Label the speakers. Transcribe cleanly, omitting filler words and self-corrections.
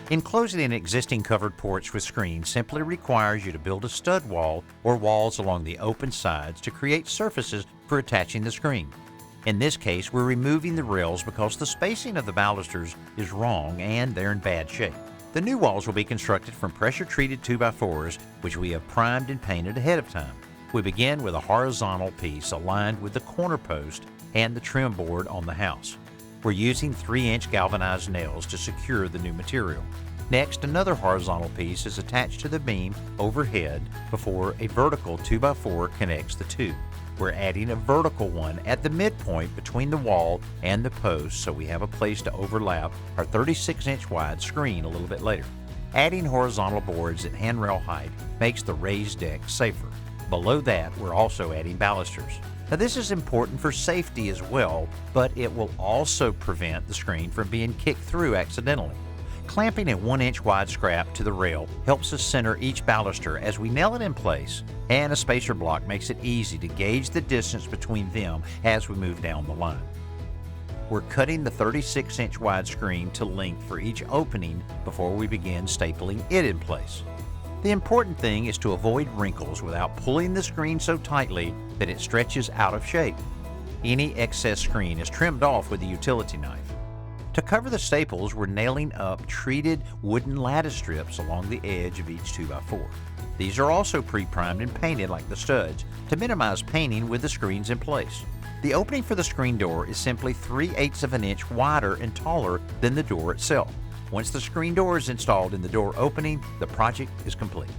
Speaker 1: Enclosing an existing covered porch with screens simply requires you to build a stud wall or walls along the open sides to create surfaces for attaching the screen. In this case, we're removing the rails because the spacing of the balusters is wrong and they're in bad shape. The new walls will be constructed from pressure-treated 2x4s, which we have primed and painted ahead of time. We begin with a horizontal piece aligned with the corner post and the trim board on the house. We're using 3-inch galvanized nails to secure the new material. Next, another horizontal piece is attached to the beam overhead before a vertical 2x4 connects the two. We're adding a vertical one at the midpoint between the wall and the post so we have a place to overlap our 36-inch wide screen a little bit later. Adding horizontal boards at handrail height makes the raised deck safer. Below that, we're also adding balusters. Now this is important for safety as well, but it will also prevent the screen from being kicked through accidentally. Clamping a 1-inch wide scrap to the rail helps us center each baluster as we nail it in place, and a spacer block makes it easy to gauge the distance between them as we move down the line. We're cutting the 36-inch wide screen to length for each opening before we begin stapling it in place. The important thing is to avoid wrinkles without pulling the screen so tightly that it stretches out of shape. Any excess screen is trimmed off with a utility knife. To cover the staples, we're nailing up treated wooden lattice strips along the edge of each 2x4. These are also pre-primed and painted like the studs to minimize painting with the screens in place. The opening for the screen door is simply 3/8 of an inch wider and taller than the door itself. Once the screen door is installed in the door opening, the project is complete.